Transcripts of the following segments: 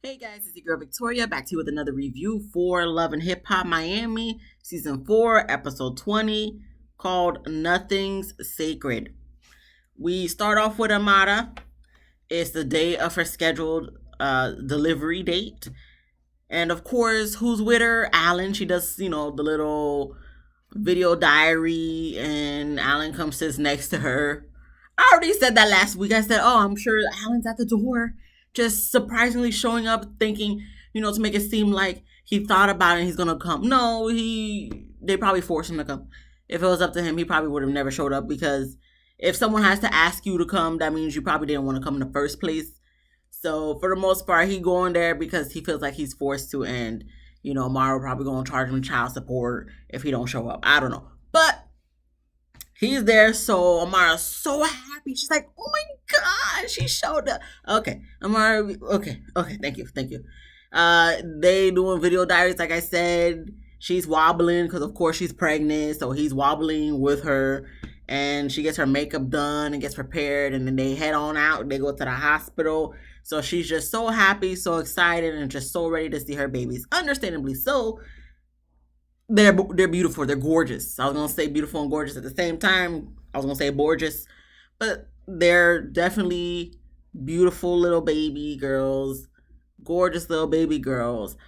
Hey guys, it's your girl Victoria back to you with another review for Love and Hip Hop Miami, Season 4, Episode 20, called Nothing's Sacred. We start off with Amara. It's the day of her scheduled delivery date. And of course, who's with her? Alan. She does, the little video diary, and Alan comes sits next to her. I already said that last week. I said, oh, I'm sure Alan's at the door, just surprisingly showing up, thinking, to make it seem like he thought about it and he's gonna come. No, they probably forced him to come. If it was up to him, he probably would have never showed up, because if someone has to ask you to come, that means you probably didn't want to come in the first place. So for the most part, he going there because he feels like he's forced to, and Mara probably gonna charge him child support if he don't show up. I don't know, but he's there, so Amara's so happy. She's like, "Oh my god, she showed up." Okay, Amara. Okay, thank you. They doing video diaries, like I said. She's wobbling because, of course, she's pregnant, so he's wobbling with her, and she gets her makeup done and gets prepared, and then they head on out. They go to the hospital. So she's just so happy, so excited, and just so ready to see her babies. Understandably so. They're beautiful. They're gorgeous. I was gonna say beautiful and gorgeous at the same time. I was gonna say gorgeous, but they're definitely beautiful little baby girls, gorgeous little baby girls,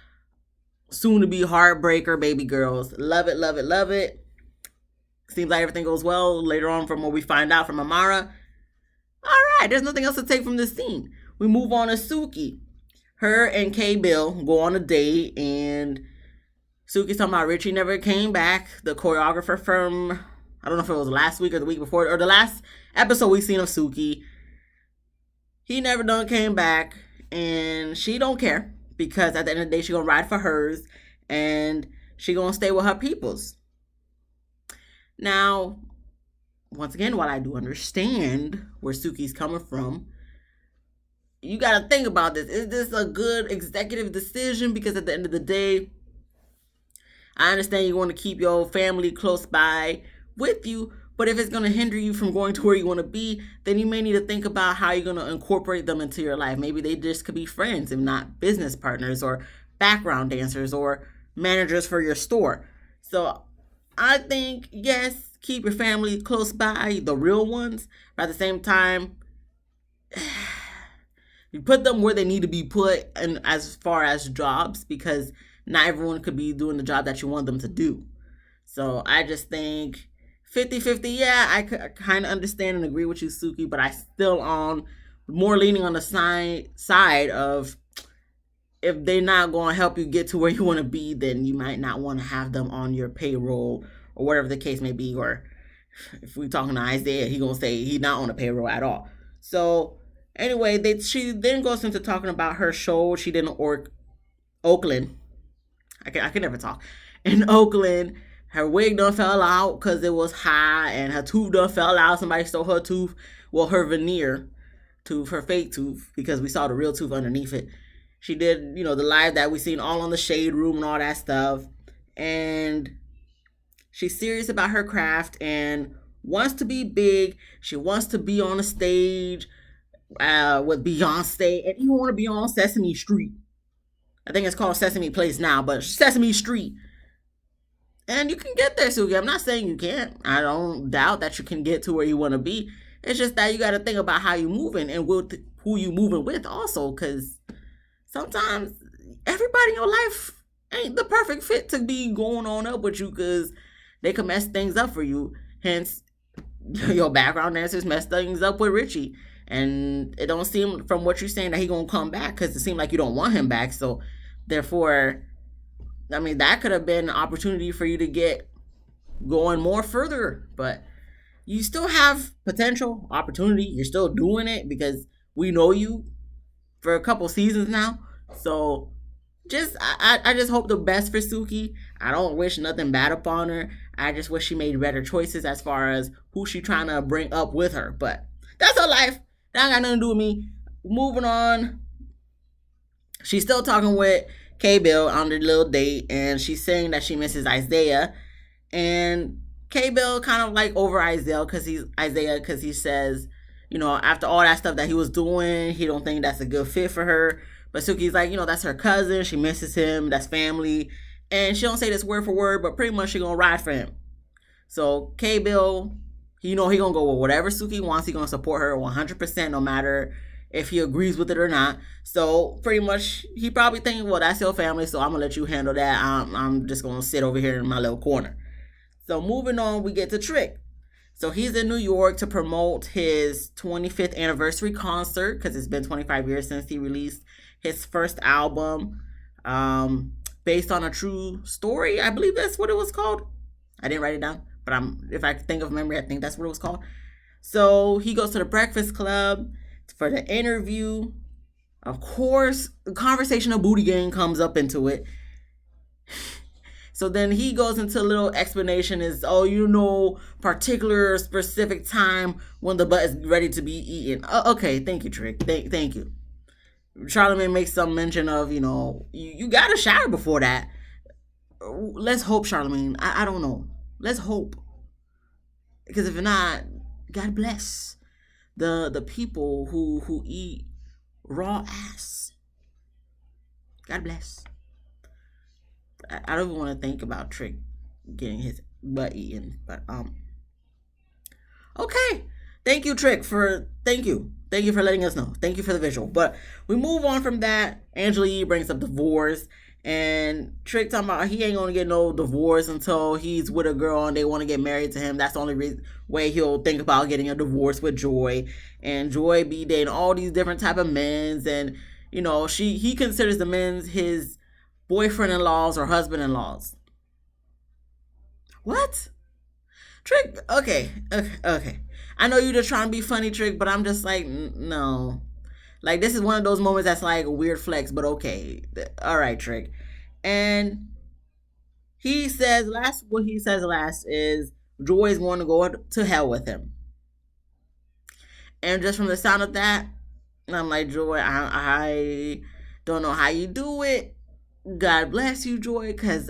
soon to be heartbreaker baby girls. Love it, love it, love it. Seems like everything goes well later on from what we find out from Amara. All right, there's nothing else to take from this scene. We move on to Suki. Her and K-Bill go on a date, and Suki's talking about Richie never came back. The choreographer from, I don't know if it was last week or the week before, or the last episode we seen of Suki. He never done came back, and she don't care, because at the end of the day, she gonna ride for hers, and she gonna stay with her peoples. Now, once again, while I do understand where Suki's coming from, you gotta think about this. Is this a good executive decision? Because at the end of the day, I understand you want to keep your family close by with you, but if it's going to hinder you from going to where you want to be, then you may need to think about how you're going to incorporate them into your life. Maybe they just could be friends and not business partners, or background dancers, or managers for your store. So I think, yes, keep your family close by, the real ones, but at the same time, you put them where they need to be put, and as far as jobs, because not everyone could be doing the job that you want them to do. So I just think 50-50, yeah, I kind of understand and agree with you, Suki, but I still more leaning on the side of, if they're not going to help you get to where you want to be, then you might not want to have them on your payroll, or whatever the case may be. Or if we're talking to Isaiah, he's going to say he's not on a payroll at all. So anyway, she then goes into talking about her show she did in Oakland. I can never talk. In Oakland, her wig done fell out because it was high, and her tooth done fell out. Somebody stole her tooth. Well, her veneer tooth, her fake tooth, because we saw the real tooth underneath it. She did, the live that we seen all on the Shade Room and all that stuff. And she's serious about her craft and wants to be big. She wants to be on a stage with Beyonce, and even want to be on Sesame Street. I think it's called Sesame Place now, but Sesame Street. And you can get there, Suki. I'm not saying you can't. I don't doubt that you can get to where you want to be. It's just that you got to think about how you moving, and who you moving with also, because sometimes everybody in your life ain't the perfect fit to be going on up with you, because they can mess things up for you. Hence, your background dancers messed things up with Richie. And it don't seem from what you're saying that he gonna come back, because it seemed like you don't want him back. So therefore, I mean, that could have been an opportunity for you to get going more further, but you still have potential opportunity. You're still doing it because we know you for a couple seasons now. So I just hope the best for Suki. I don't wish nothing bad upon her. I just wish she made better choices as far as who she trying to bring up with her. But that's her life. That got nothing to do with me. Moving on. She's still talking with K-Bill on their little date, and she's saying that she misses Isaiah. And K-Bill kind of like over Isaiah because he says, after all that stuff that he was doing, he don't think that's a good fit for her. But Suki's like, that's her cousin. She misses him. That's family. And she don't say this word for word, but pretty much she gonna ride for him. So K-Bill, he gonna go with whatever Suki wants. He gonna support her 100%, no matter if he agrees with it or not. So pretty much, he probably thinking, well, that's your family, so I'm gonna let you handle that. I'm just gonna sit over here in my little corner. So moving on, we get to Trick. So he's in New York to promote his 25th anniversary concert, because it's been 25 years since he released his first album, based on a true story. I believe that's what it was called. I didn't write it down, but if I think of memory, I think that's what it was called. So he goes to the Breakfast Club for the interview. Of course, the conversation of Booty Gang comes up into it. So then he goes into a little explanation is, particular specific time when the butt is ready to be eaten. Okay, thank you, Trick. Thank you. Charlamagne makes some mention of, you got to shower before that. Let's hope, Charlamagne. I don't know. Let's hope. Because if not, God bless the people who eat raw ass. God bless. I don't even want to think about Trick getting his butt eaten, but okay. Thank you, Trick, thank you for letting us know. Thank you for the visual. But we move on from that. Angela Yee brings up divorce, and Trick talking about he ain't gonna get no divorce until he's with a girl and they want to get married to him. That's the only way he'll think about getting a divorce with Joy. And Joy be dating all these different type of men's, and he considers the men's his boyfriend-in-laws or husband-in-laws. What? Trick, okay. I know you're just trying to be funny, Trick, but I'm just like, no. Like, this is one of those moments that's like a weird flex, but okay. All right, Trick. And what he says last is Joy is going to go to hell with him. And just from the sound of that, I'm like, Joy, I don't know how you do it. God bless you, Joy, because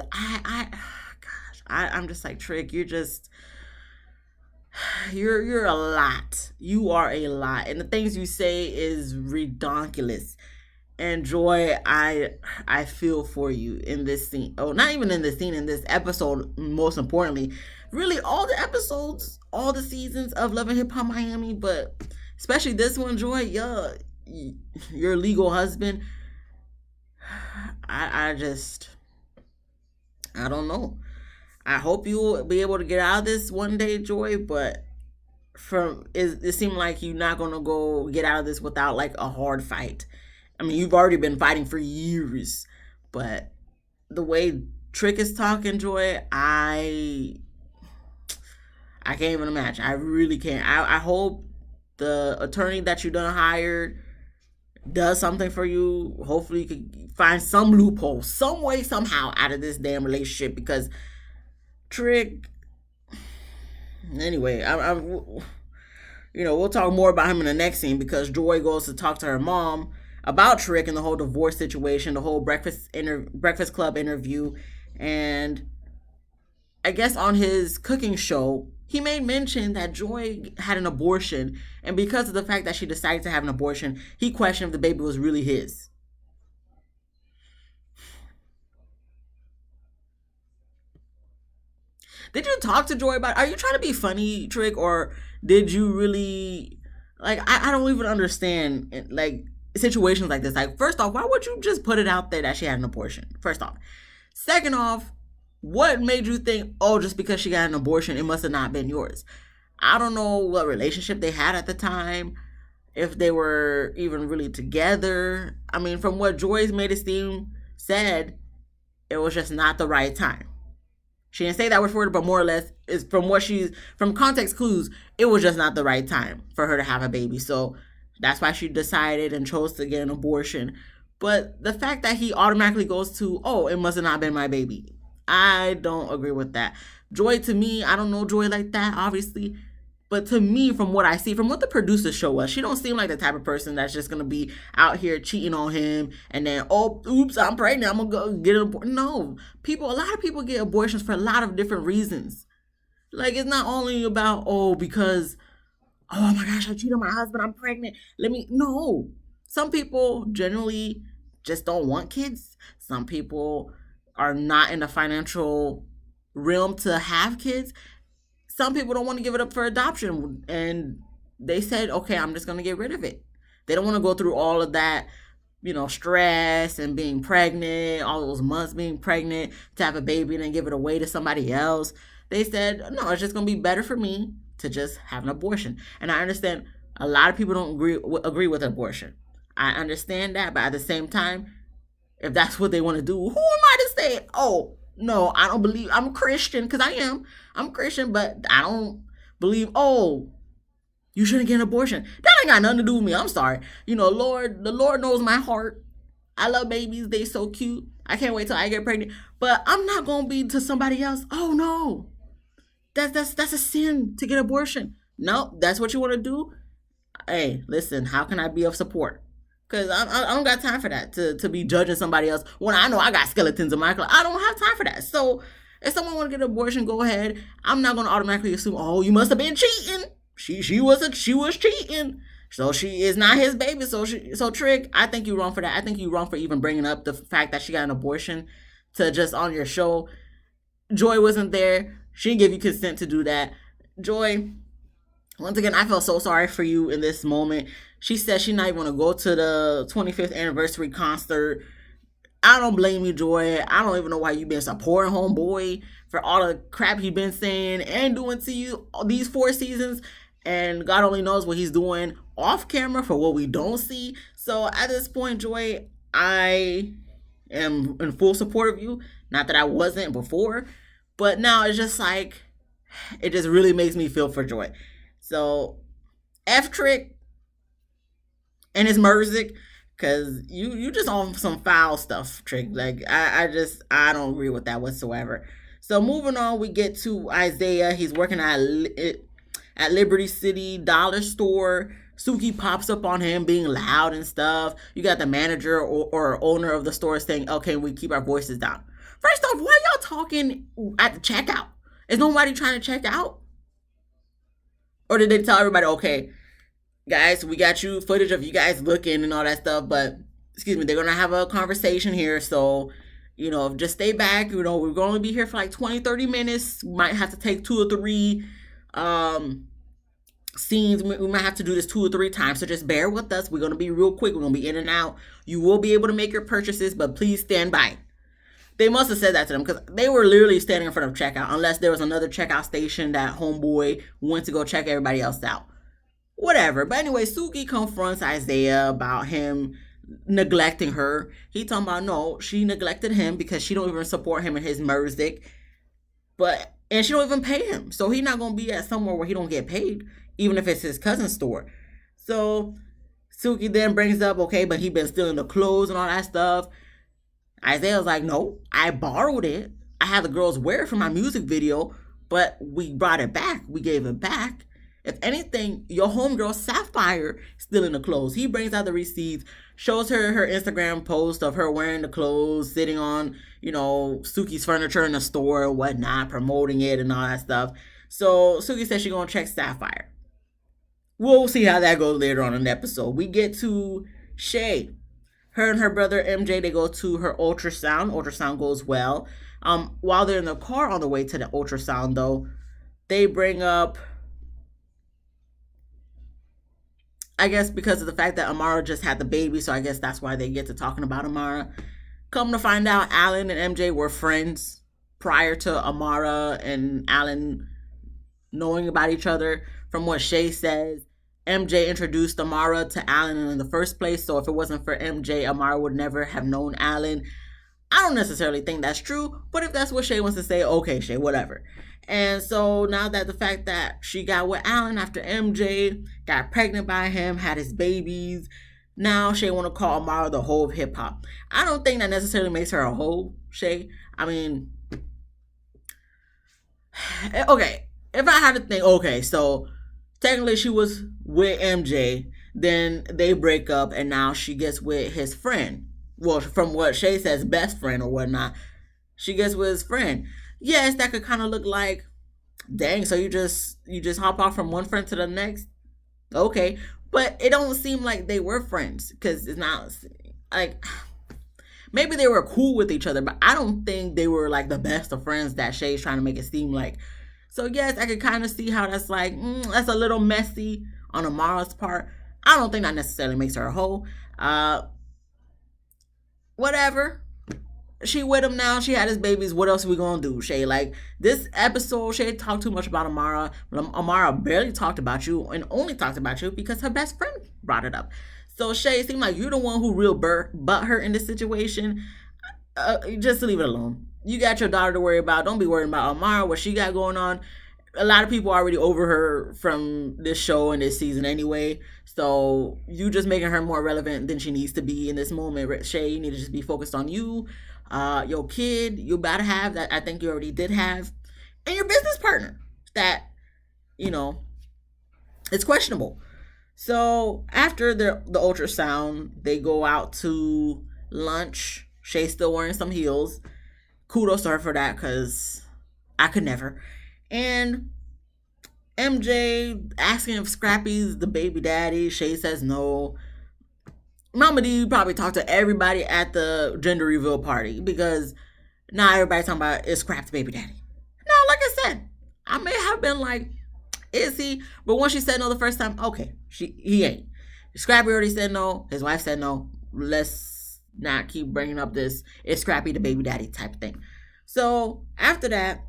I'm just like, Trick, you're a lot. You are a lot, and the things you say is redonkulous. And Joy, I feel for you in this scene. Oh, not even in this scene, in this episode. Most importantly, really all the episodes, all the seasons of Love and Hip Hop Miami, but especially this one, Joy. Your legal husband. I don't know. I hope you'll be able to get out of this one day, Joy, but it seemed like you're not going to go get out of this without like a hard fight. I mean, you've already been fighting for years, but the way Trick is talking, Joy, I can't even imagine. I really can't. I hope the attorney that you done hired does something for you. Hopefully you could find some loophole, some way, somehow out of this damn relationship, because Trick, anyway, we'll talk more about him in the next scene, because Joy goes to talk to her mom about Trick and the whole divorce situation, the whole Breakfast Club interview. And I guess on his cooking show, he made mention that Joy had an abortion, and because of the fact that she decided to have an abortion, he questioned if the baby was really his. Did you talk to Joy about it? Are you trying to be funny, Trick, or did you really, like, I don't even understand, like, situations like this. Like, first off, why would you just put it out there that she had an abortion? First off. Second off, what made you think, just because she got an abortion, it must have not been yours? I don't know what relationship they had at the time, if they were even really together. I mean, from what Joy's made it seem said, it was just not the right time. She didn't say that word for word, but more or less, is from context clues, it was just not the right time for her to have a baby. So that's why she decided and chose to get an abortion. But the fact that he automatically goes to, it must have not been my baby, I don't agree with that. Joy, to me, I don't know Joy like that, obviously. But to me, from what I see, from what the producers show us, she don't seem like the type of person that's just going to be out here cheating on him and then, oops, I'm pregnant, I'm going to go get an abortion. No. A lot of people get abortions for a lot of different reasons. Like, it's not only about, because, oh my gosh, I cheated on my husband, I'm pregnant. No. Some people generally just don't want kids. Some people are not in the financial realm to have kids. Some people don't want to give it up for adoption, and they said, okay, I'm just going to get rid of it. They don't want to go through all of that, stress and being pregnant, all those months being pregnant to have a baby and then give it away to somebody else. They said, no, it's just going to be better for me to just have an abortion. And I understand a lot of people don't agree with abortion. I understand that, but at the same time, if that's what they want to do, who am I to say, oh, no, I don't believe, I'm Christian, because I'm Christian, but I don't believe, oh, you shouldn't get an abortion. That ain't got nothing to do with me. I'm sorry. The Lord knows my heart. I love babies. They so cute. I can't wait till I get pregnant. But I'm not gonna be to somebody else. Oh no, that's a sin to get abortion. No, that's what you want to do. Hey, listen. How can I be of support? Cause I don't got time for that to be judging somebody else when I know I got skeletons in my closet. I don't have time for that. So if someone want to get an abortion, go ahead. I'm not gonna automatically assume, oh, you must have been cheating. She was cheating. So she is not his baby. So Trick, I think you're wrong for that. I think you're wrong for even bringing up the fact that she got an abortion to just on your show. Joy wasn't there. She didn't give you consent to do that. Joy, once again, I felt so sorry for you in this moment. She said she not even want to go to the 25th anniversary concert. I don't blame you, Joy. I don't even know why you've been supporting homeboy for all the crap he's been saying and doing to you these 4 seasons. And God only knows what he's doing off camera for what we don't see. So at this point, Joy, I am in full support of you. Not that I wasn't before, but now it's just like, it just really makes me feel for Joy. So F Trick and his Merzik, because you just on some foul stuff, Trick. Like, I don't agree with that whatsoever. So moving on, we get to Isaiah. He's working at Liberty City Dollar Store. Suki pops up on him being loud and stuff. You got the manager or owner of the store saying, okay, we keep our voices down. First off, why y'all talking at the checkout? Is nobody trying to check out? Or did they tell everybody, okay, guys, we got you footage of you guys looking and all that stuff, but excuse me, they're going to have a conversation here. So, just stay back. We're going to be here for like 20, 30 minutes. We might have to take 2 or 3 scenes. We might have to do this 2 or 3 times. So just bear with us. We're going to be real quick. We're going to be in and out. You will be able to make your purchases, but please stand by. They must have said that to them because they were literally standing in front of checkout, unless there was another checkout station that homeboy went to go check everybody else out. Whatever. But anyway, Suki confronts Isaiah about him neglecting her. He talking about, no, she neglected him because she don't even support him in his Merzik. And she don't even pay him. So he not going to be at somewhere where he don't get paid, even if it's his cousin's store. So Suki then brings up, okay, but he been stealing the clothes and all that stuff. Isaiah's like, no, I borrowed it. I had the girls wear it for my music video, but we brought it back. We gave it back. If anything, your homegirl Sapphire stealing the clothes. He brings out the receipts, shows her Instagram post of her wearing the clothes, sitting on, Suki's furniture in the store or whatnot, promoting it and all that stuff. So Suki says she's going to check Sapphire. We'll see how that goes later on in the episode. We get to Shay. Her and her brother MJ, they go to her ultrasound. Ultrasound goes well. While they're in the car on the way to the ultrasound, though, they bring up, I guess because of the fact that Amara just had the baby, so I guess that's why they get to talking about Amara. Come to find out, Alan and MJ were friends prior to Amara and Alan knowing about each other. From what Shay says, MJ introduced Amara to Alan in the first place, so if it wasn't for MJ, Amara would never have known Alan. I don't necessarily think that's true, but if that's what Shay wants to say, okay, Shay, whatever. And so now that the fact that she got with Alan after MJ, got pregnant by him, had his babies, now Shay want to call Amara the hoe of hip-hop. I don't think that necessarily makes her a hoe, Shay. I mean, okay, if I had to think, okay, so technically she was with MJ, then they break up, and now she gets with his friend. Well, from what Shay says, best friend or whatnot, she gets with his friend. Yes, that could kind of look like, dang, so you just hop off from one friend to the next? Okay. But it don't seem like they were friends, because it's not, like, maybe they were cool with each other, but I don't think they were like the best of friends that Shay's trying to make it seem like. So yes, I could kind of see how that's like, that's a little messy on Amara's part. I don't think that necessarily makes her a hoe. Whatever. She with him now. She had his babies. What else are we gonna do, Shay? Like this episode, Shay talked too much about Amara. Amara barely talked about you, and only talked about you because her best friend brought it up. So Shay, it seemed like you're the one who real butt her in this situation. Just leave it alone. You got your daughter to worry about. Don't be worrying about Amara, what she got going on. A lot of people are already over her from this show and this season anyway. So you just making her more relevant than she needs to be in this moment. Shay, you need to just be focused on you, your kid. You about to have that. I think you already did have, and your business partner that you know it's questionable. So after the ultrasound, they go out to lunch. Shay's still wearing some heels. Kudos to her for that, because I could never. And MJ asking if Scrappy's the baby daddy. Shay says no. Mama D probably talked to everybody at the gender reveal party, because now everybody's talking about is Scrap the baby daddy. No, like I said, I may have been like, is he? But when she said no the first time, okay, he ain't. Scrappy already said no. His wife said no. Let's not keep bringing up this is Scrappy the baby daddy type thing. So after that,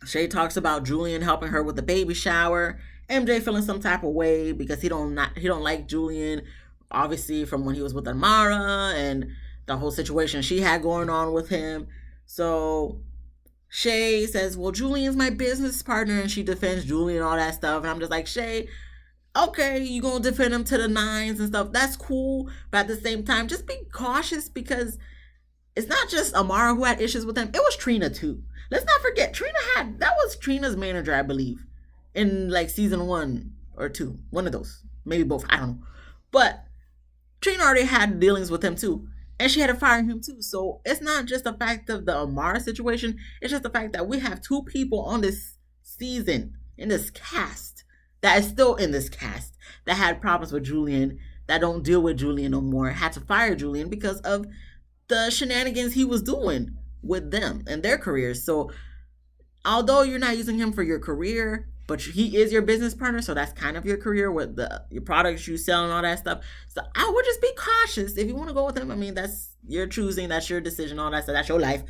Shay talks about Julian helping her with the baby shower. MJ feeling some type of way because he don't like Julian, obviously from when he was with Amara and the whole situation she had going on with him. So Shay says, well, Julian's my business partner, and she defends Julian and all that stuff. And I'm just like, Shay, okay, you gonna defend him to the nines and stuff. That's cool. But at the same time, just be cautious, because it's not just Amara who had issues with him. It was Trina too. Let's not forget, that was Trina's manager, I believe, in like season 1 or 2. One of those. Maybe both. I don't know. But Trina already had dealings with him too. And she had to fire him too. So it's not just the fact of the Amara situation. It's just the fact that we have 2 people on this season, in this cast, that is still in this cast, that had problems with Julian, that don't deal with Julian no more, had to fire Julian because of the shenanigans he was doing with them and their careers. So although you're not using him for your career, but he is your business partner, so that's kind of your career with your products you sell and all that stuff. So I would just be cautious if you want to go with him. I mean, that's your choosing, that's your decision, all that stuff, that's your life.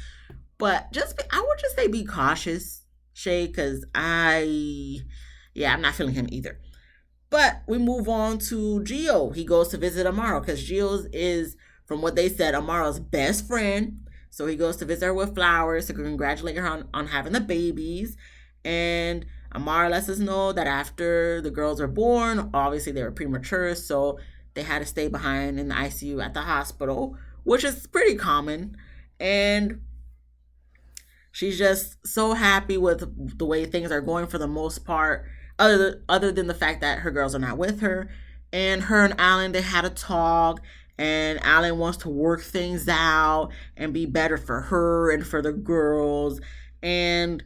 But I would just say be cautious, Shay, because I'm not feeling him either. But we move on to Gio. He goes to visit Amara because Gio is, from what they said, Amara's best friend. So he goes to visit her with flowers to congratulate her on having the babies. And Amara lets us know that after the girls are born, obviously they were premature, so they had to stay behind in the ICU at the hospital, which is pretty common. And she's just so happy with the way things are going for the most part, other than the fact that her girls are not with her. And her and Alan, they had a talk, and Alan wants to work things out and be better for her and for the girls. And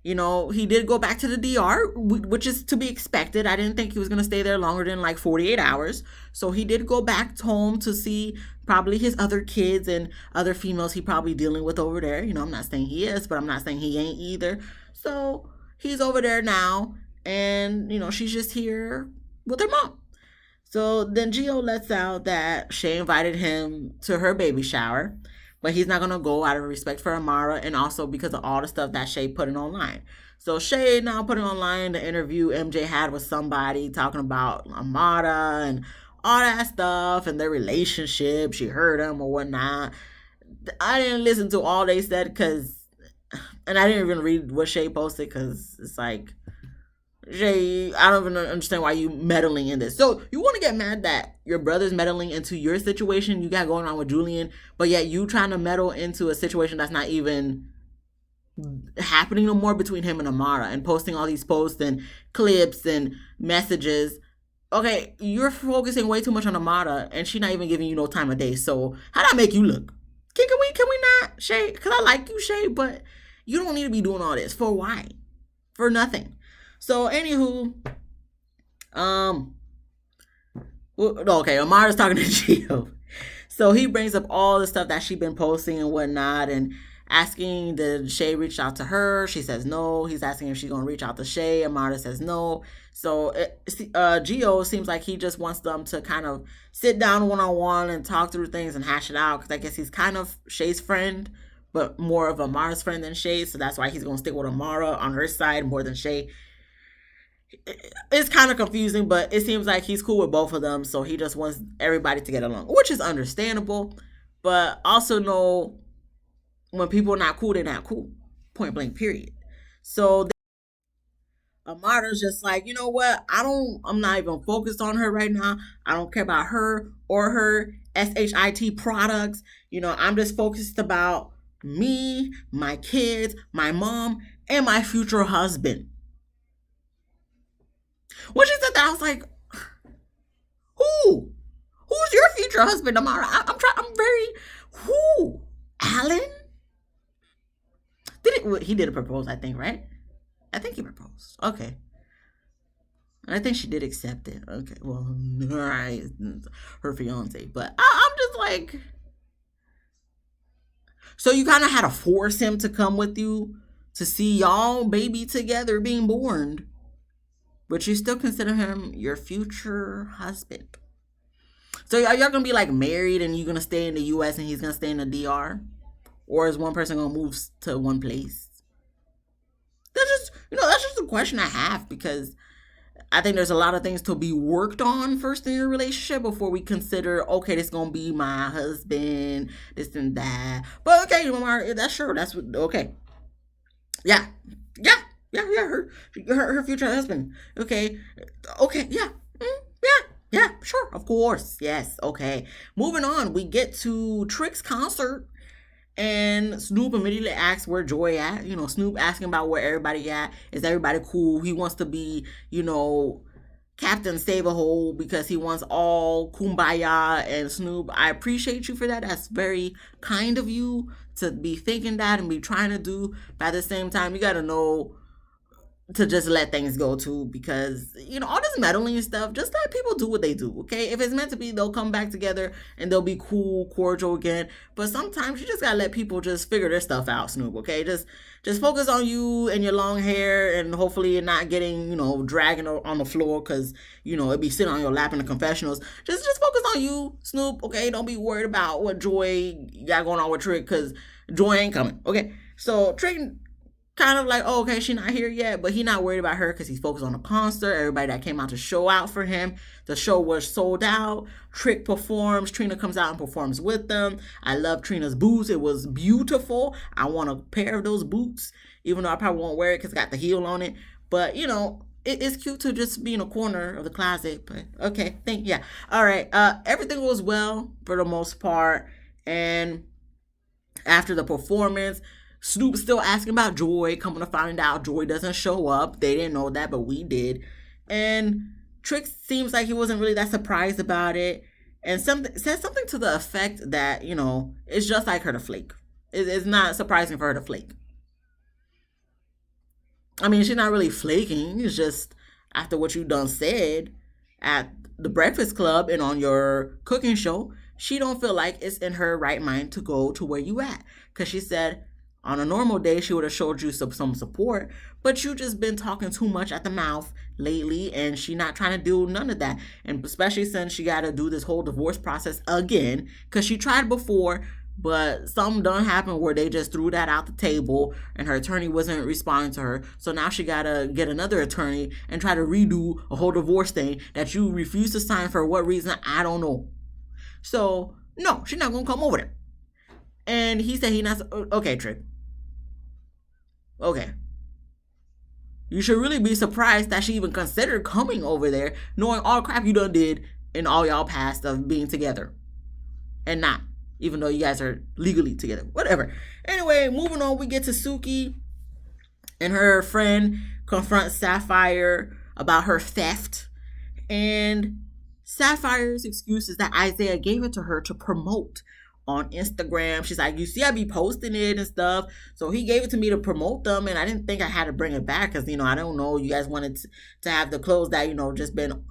he did go back to the DR, which is to be expected. I didn't think he was going to stay there longer than like 48 hours. So he did go back home to see probably his other kids and other females he probably dealing with over there. I'm not saying he is, but I'm not saying he ain't either. So he's over there now, and, she's just here with her mom. So then Gio lets out that Shay invited him to her baby shower, but he's not going to go out of respect for Amara, and also because of all the stuff that Shay put in online. So Shay now putting online the interview MJ had with somebody talking about Amara and all that stuff and their relationship. She heard him or whatnot. I didn't listen to all they said, and I didn't even read what Shay posted, because it's like, Jay, I don't even understand why you meddling in this. So you want to get mad that your brother's meddling into your situation you got going on with Julian, but yet you trying to meddle into a situation that's not even happening no more between him and Amara, and posting all these posts and clips and messages. Okay, you're focusing way too much on Amara, and she's not even giving you no time of day. So how that make you look? Can we not, Shay? Because I like you, Shay, but you don't need to be doing all this. For why? For nothing. So, anywho, okay, Amara's talking to Gio. So he brings up all the stuff that she been posting and whatnot, and asking did Shay reach out to her. She says no. He's asking if she's gonna reach out to Shay. Amara says no. So Gio seems like he just wants them to kind of sit down one on one and talk through things and hash it out, because I guess he's kind of Shay's friend, but more of Amara's friend than Shay. So that's why he's gonna stick with Amara on her side more than Shay. It's kind of confusing, but it seems like he's cool with both of them, so he just wants everybody to get along, which is understandable. But also know when people are not cool, they're not cool. Point blank, period. So Amara's just like, you know what? I'm not even focused on her right now. I don't care about her or her SHIT products. I'm just focused about me, my kids, my mom, and my future husband. When she said that, I was like, who? Who's your future husband, Amara? I'm very, who? Alan? He did propose, I think, right? I think he proposed. Okay. I think she did accept it. Okay. Well, right. Her fiance. But I'm just like, so you kind of had to force him to come with you to see y'all baby together being born. But you still consider him your future husband. So are y'all going to be like married and you're going to stay in the US and he's going to stay in the DR? Or is one person going to move to one place? That's just a question I have, because I think there's a lot of things to be worked on first in your relationship before we consider, okay, this is going to be my husband, this and that. But okay, that's sure. That's what, okay. Yeah. Yeah. Yeah. Yeah. Her future husband. Okay. Okay. Yeah. Yeah. Yeah. Sure. Of course. Yes. Okay. Moving on. We get to Trick's concert. And Snoop immediately asks where Joy at. Snoop asking about where everybody at. Is everybody cool? He wants to be, Captain Save-A-Hole, because he wants all kumbaya. And Snoop, I appreciate you for that. That's very kind of you to be thinking that and be trying to do. But at the same time, you got to know to just let things go too, because all this meddling and stuff, just let people do what they do. Okay, if it's meant to be, they'll come back together and they'll be cool, cordial again. But sometimes you just gotta let people just figure their stuff out, Snoop. Okay, just focus on you and your long hair, and hopefully you're not getting dragging on the floor, because it'd be sitting on your lap in the confessionals. Just focus on you, Snoop. Okay, don't be worried about what Joy got going on with Trick, because Joy ain't coming. Okay, so Trick kind of like, oh, okay, she's not here yet, but he's not worried about her because he's focused on the concert. Everybody that came out to show out for him, the show was sold out. Trick performs. Trina comes out and performs with them. I love Trina's boots. It was beautiful. I want a pair of those boots, even though I probably won't wear it because it got the heel on it. But it's cute to just be in a corner of the closet. But okay, yeah. All right. Everything was well for the most part, and after the performance, Snoop's still asking about Joy. Coming to find out, Joy doesn't show up. They didn't know that, but we did. And Trick seems like he wasn't really that surprised about it. And says something to the effect that, it's just like her to flake. It's not surprising for her to flake. I mean, she's not really flaking. It's just after what you done said at the Breakfast Club and on your cooking show, she don't feel like it's in her right mind to go to where you at. Because she said, on a normal day, she would have showed you some support, but you just been talking too much at the mouth lately, and she not trying to do none of that. And especially since she got to do this whole divorce process again, because she tried before, but something done happened where they just threw that out the table, and her attorney wasn't responding to her. So now she got to get another attorney and try to redo a whole divorce thing that you refuse to sign for what reason, I don't know. So, no, she's not going to come over there. And he said he not, okay, Trick. Okay. You should really be surprised that she even considered coming over there, knowing all crap you done did in all y'all past of being together. And not, even though you guys are legally together. Whatever. Anyway, moving on, we get to Suki and her friend confront Sapphire about her theft. And Sapphire's excuse is that Isaiah gave it to her to promote on Instagram. She's like, you see, I be posting it and stuff. So he gave it to me to promote them, and I didn't think I had to bring it back because, I don't know, you guys wanted to have the clothes that, just been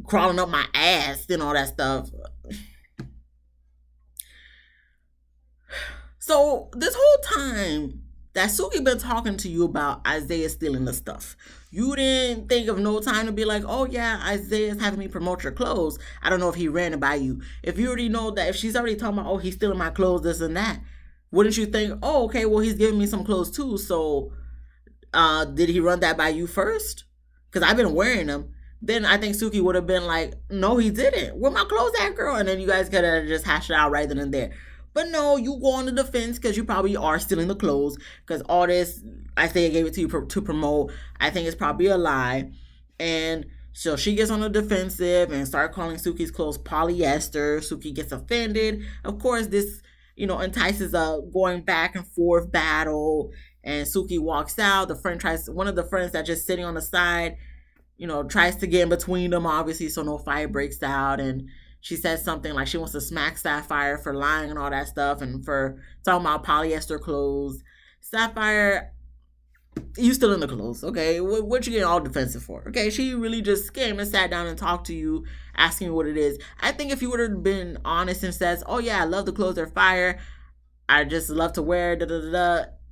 crawling up my ass and all that stuff. So this whole time that Suki been talking to you about Isaiah stealing the stuff, you didn't think of no time to be like, oh yeah, Isaiah's having me promote your clothes. I don't know if he ran it by you. If you already know that, if she's already talking about, oh, he's stealing my clothes, this and that, wouldn't you think, oh, okay, well, he's giving me some clothes too. So did he run that by you first? Because I've been wearing them. Then I think Suki would have been like, no, he didn't. Where my clothes at, girl? And then you guys could have just hashed it out right then and there. But no, you go on the defense because you probably are stealing the clothes. Because all this, Isaiah gave it to you to promote. I think it's probably a lie. And so she gets on the defensive and start calling Suki's clothes polyester. Suki gets offended. Of course, this, entices a going back and forth battle. And Suki walks out. One of the friends that's just sitting on the side, tries to get in between them, obviously, so no fight breaks out. And she says something like she wants to smack Sapphire for lying and all that stuff and for talking about polyester clothes. Sapphire, you still in the clothes, okay? What you getting all defensive for? Okay, she really just came and sat down and talked to you, asking you what it is. I think if you would have been honest and says, oh yeah, I love the clothes, they're fire, I just love to wear,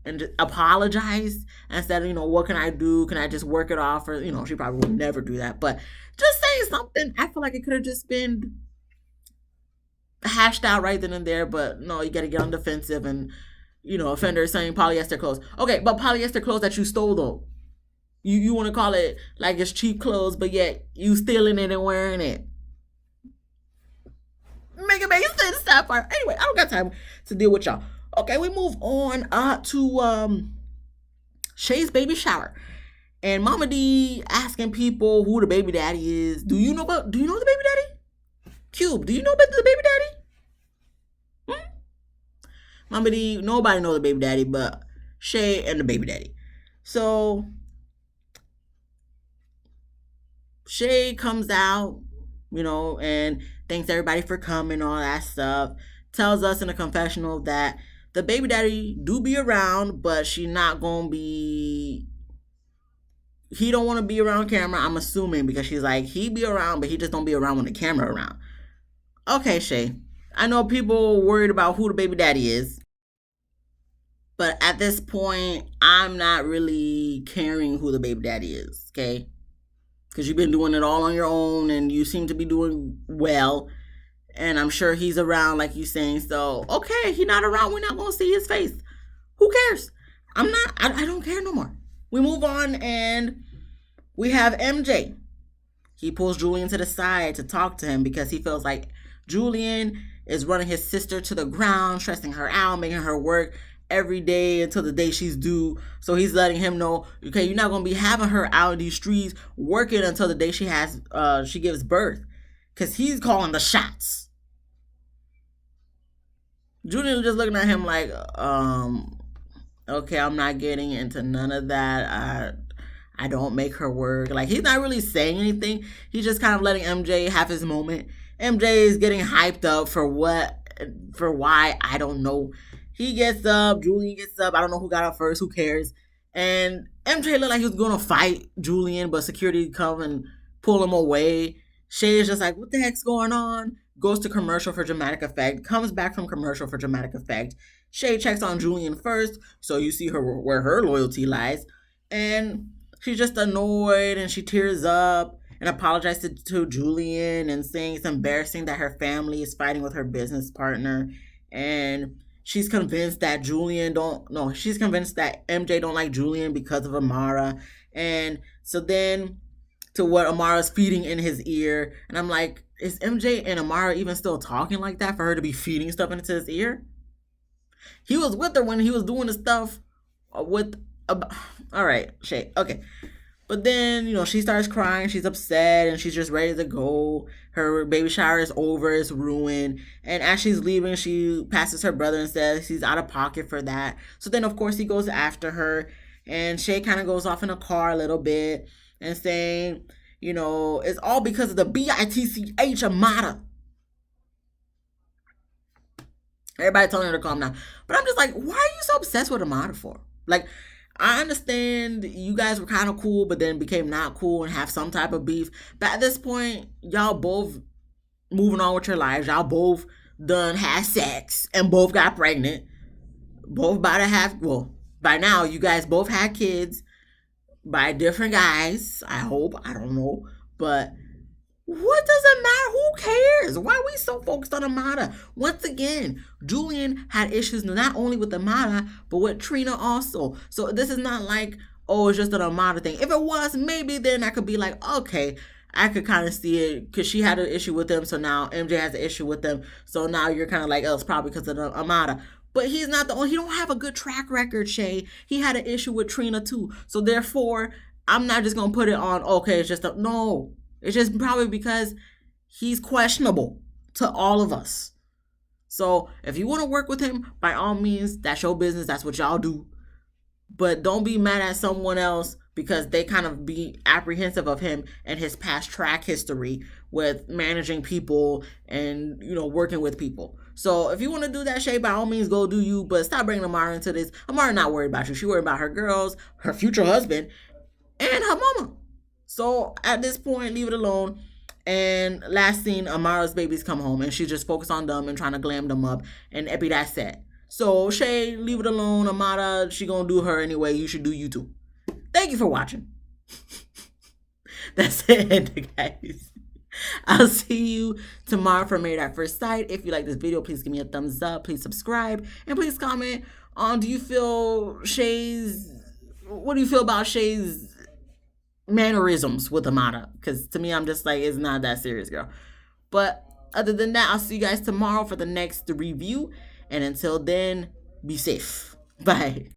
and just apologize instead of, what can I do? Can I just work it off? Or, she probably would never do that. But just saying something, I feel like it could have just been hashed out right then and there. But no, you got to get on defensive and, offender saying polyester clothes. Okay, but polyester clothes that you stole, though. You want to call it like it's cheap clothes, but yet you stealing it and wearing it. Make it make sense, Sapphire. Anyway, I don't got time to deal with y'all. Okay, we move on to Shay's baby shower. And Mama D asking people who the baby daddy is. Do you know the baby daddy? Cube, do you know about the baby daddy? Mama D, nobody knows the baby daddy but Shay and the baby daddy. So Shay comes out, and thanks everybody for coming, all that stuff. Tells us in a confessional that the baby daddy do be around, but she not gonna be. He don't want to be around camera, I'm assuming, because she's like, he be around, but he just don't be around when the camera around. Okay, Shay. I know people worried about who the baby daddy is, but at this point, I'm not really caring who the baby daddy is, okay? Because you've been doing it all on your own, and you seem to be doing well. And I'm sure he's around, like you saying. So, okay, he's not around. We're not going to see his face. Who cares? I don't care no more. We move on, and we have MJ. He pulls Julian to the side to talk to him because he feels like Julian is running his sister to the ground, stressing her out, making her work every day until the day she's due. So he's letting him know, okay, you're not going to be having her out in these streets working until the day she gives birth. Because he's calling the shots. Julian just looking at him like, okay, I'm not getting into none of that. I don't make her work. Like, he's not really saying anything. He's just kind of letting MJ have his moment. MJ is getting hyped up for why, I don't know. He gets up, Julian gets up. I don't know who got up first. Who cares? And MJ looked like he was going to fight Julian, but security come and pull him away. Shay is just like, what the heck's going on? Goes to commercial for dramatic effect. Comes back from commercial for dramatic effect. Shay checks on Julian first, so you see her where her loyalty lies. And she's just annoyed, and she tears up and apologizes to Julian and saying it's embarrassing that her family is fighting with her business partner. And she's convinced that she's convinced that MJ don't like Julian because of Amara. And so then to what Amara's feeding in his ear. And I'm like, is MJ and Amara even still talking like that for her to be feeding stuff into his ear? He was with her when he was doing the stuff with... all right, Shay. Okay. But then, she starts crying. She's upset and she's just ready to go. Her baby shower is over. It's ruined. And as she's leaving, she passes her brother and says he's out of pocket for that. So then, of course, he goes after her. And Shay kind of goes off in a car a little bit and saying, it's all because of the BITCH Amara. Everybody telling her to calm down. But I'm just like, why are you so obsessed with Amara for? Like, I understand you guys were kind of cool, but then became not cool and have some type of beef. But at this point, y'all both moving on with your lives. Y'all both done had sex and both got pregnant. both about to have, well, by now, you guys both had kids by different guys. I hope. I don't know. But what does it matter? Who cares? Why are we so focused on Amada? Once again, Julian had issues not only with Amada, but with Trina also. So this is not like, oh, it's just an Amada thing. If it was, maybe then I could be like, okay, I could kind of see it because she had an issue with them. So now MJ has an issue with them. So now you're kind of like, oh, it's probably because of the Amada. But he's not the only, he don't have a good track record, Shay. He had an issue with Trina too. So therefore, I'm not just going to put it on, okay, it's just a, no. It's just probably because he's questionable to all of us. So if you want to work with him, by all means, that's your business. That's what y'all do. But don't be mad at someone else because they kind of be apprehensive of him and his past track history with managing people and, you know, working with people. So if you want to do that, Shay, by all means, go do you. But stop bringing Amara into this. Amara not worried about you. She worried about her girls, her future husband, and her mama. So at this point, leave it alone. And last scene, Amara's babies come home and she's just focused on them and trying to glam them up. And Epi, that's it. So Shay, leave it alone. Amara, she gonna do her anyway. You should do you too. Thank you for watching. That's it, guys. I'll see you tomorrow for Married at First Sight. If you like this video, please give me a thumbs up. Please subscribe. And please comment on, do you feel Shay's, what do you feel about Shay's mannerisms with Amada? Because to me, I'm just like, it's not that serious, girl. But other than that, I'll see you guys tomorrow for the next review. And until then, be safe. Bye.